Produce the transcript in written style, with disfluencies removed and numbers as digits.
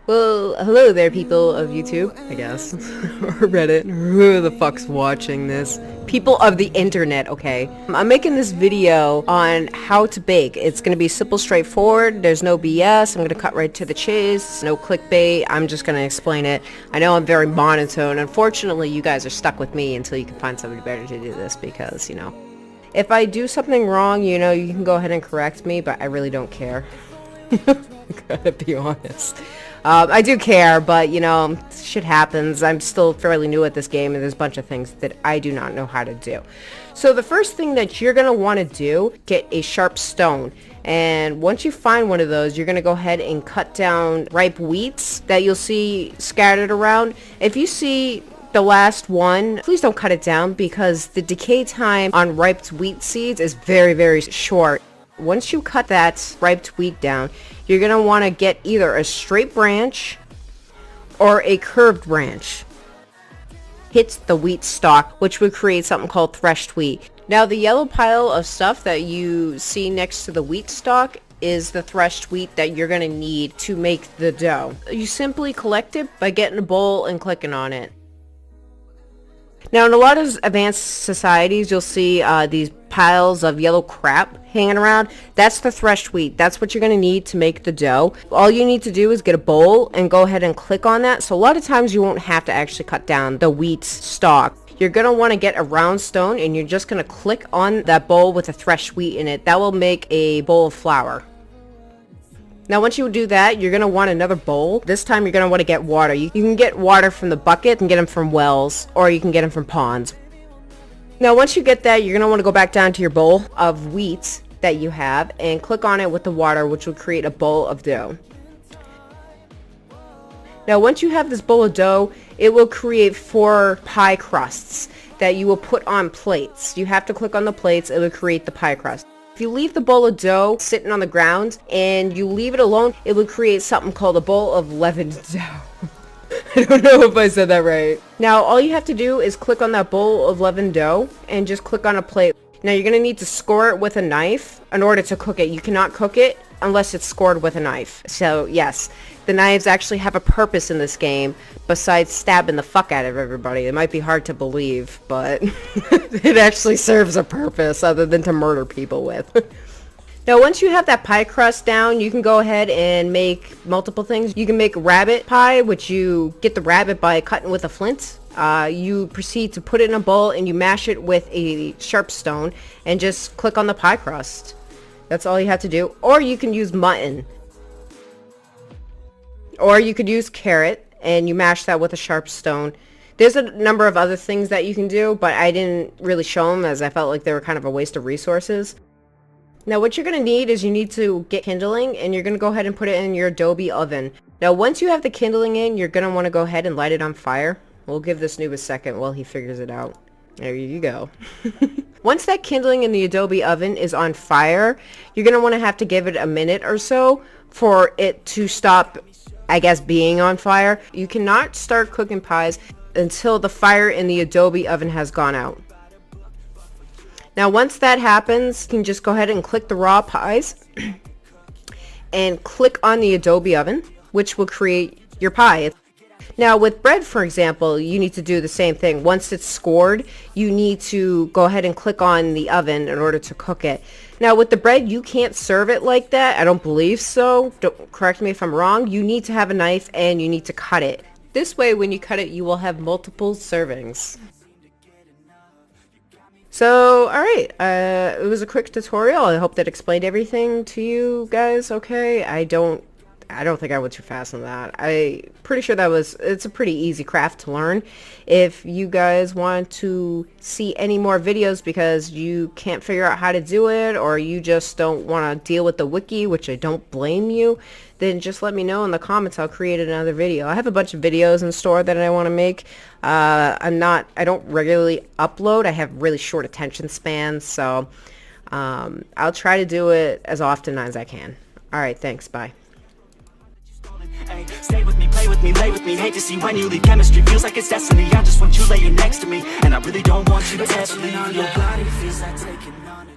Well, hello there, people of YouTube, I guess, or Reddit, or who the fuck's watching this. People of the internet, okay? I'm making this video on how to bake. It's gonna be simple, straightforward, there's no BS, I'm gonna cut right to the chase, no clickbait, I'm just gonna explain it. I know I'm very monotone. Unfortunately, you guys are stuck with me until you can find somebody better to do this because, you know, if I do something wrong, you know, you can go ahead and correct me, but I really don't care. Gotta be honest. I do care, but you know, shit happens. I'm still fairly new at this game, and there's a bunch of things that I do not know how to do. So the first thing that you're gonna want to do, get a sharp stone. And once you find one of those, you're gonna go ahead and cut down ripe wheats that you'll see scattered around. If you see the last one, please don't cut it down because the decay time on ripe wheat seeds is very, very short. Once you cut that ripe wheat down, you're going to want to get either a straight branch or a curved branch. Hit the wheat stalk, which would create something called threshed wheat. Now, the yellow pile of stuff that you see next to the wheat stalk is the threshed wheat that you're going to need to make the dough. You simply collect it by getting a bowl and clicking on it. Now, in a lot of advanced societies, you'll see these piles of yellow crap hanging around. That's the threshed wheat. That's what you're going to need to make the dough. All you need to do is get a bowl and go ahead and click on that. So a lot of times you won't have to actually cut down the wheat stalk. You're going to want to get a round stone and you're just going to click on that bowl with the threshed wheat in it. That will make a bowl of flour. Now, once you do that, you're going to want another bowl. This time, you're going to want to get water. You can get water from the bucket and get them from wells, or you can get them from ponds. Now, once you get that, you're going to want to go back down to your bowl of wheat that you have and click on it with the water, which will create a bowl of dough. Now, once you have this bowl of dough, it will create 4 pie crusts that you will put on plates. You have to click on the plates. It will create the pie crust. If you leave the bowl of dough sitting on the ground and you leave it alone, it will create something called a bowl of leavened dough. I don't know if I said that right. Now, all you have to do is click on that bowl of leavened dough and just click on a plate. Now, you're going to need to score it with a knife in order to cook it. You cannot cook it unless it's scored with a knife. So, yes, the knives actually have a purpose in this game besides stabbing the fuck out of everybody. It might be hard to believe, but it actually serves a purpose other than to murder people with. Now, once you have that pie crust down, you can go ahead and make multiple things. You can make rabbit pie, which you get the rabbit by cutting with a flint. You proceed to put it in a bowl and you mash it with a sharp stone and just click on the pie crust. That's all you have to do. Or you can use mutton. Or you could use carrot and you mash that with a sharp stone. There's a number of other things that you can do, but I didn't really show them as I felt like they were kind of a waste of resources. Now, what you're going to need is you need to get kindling and you're going to go ahead and put it in your Adobe oven. Now, once you have the kindling in, you're going to want to go ahead and light it on fire. We'll give this noob a second while he figures it out. There you go. Once that kindling in the Adobe oven is on fire, you're going to have to give it a minute or so for it to stop, I guess, being on fire. You cannot start cooking pies until the fire in the Adobe oven has gone out. Now, once that happens, you can just go ahead and click the raw pies and click on the Adobe oven, which will create your pie. Now, with bread, for example, you need to do the same thing. Once it's scored, you need to go ahead and click on the oven in order to cook it. Now, with the bread, you can't serve it like that. I don't believe so. Don't correct me if I'm wrong. You need to have a knife and you need to cut it. This way, when you cut it, you will have multiple servings. So, alright, it was a quick tutorial. I hope that explained everything to you guys, okay? I don't think I went too fast on that. I'm pretty sure it's a pretty easy craft to learn. If you guys want to see any more videos because you can't figure out how to do it or you just don't want to deal with the wiki, which I don't blame you, then just let me know in the comments. I'll create another video. I have a bunch of videos in store that I want to make. I don't regularly upload. I have really short attention spans, so I'll try to do it as often as I can. Alright, thanks. Bye. Stay with me, play with me, lay with me. Hate to see when you leave. Chemistry feels like it's destiny. I just want you laying next to me, and I really don't want you to test me. Your body feels like taking on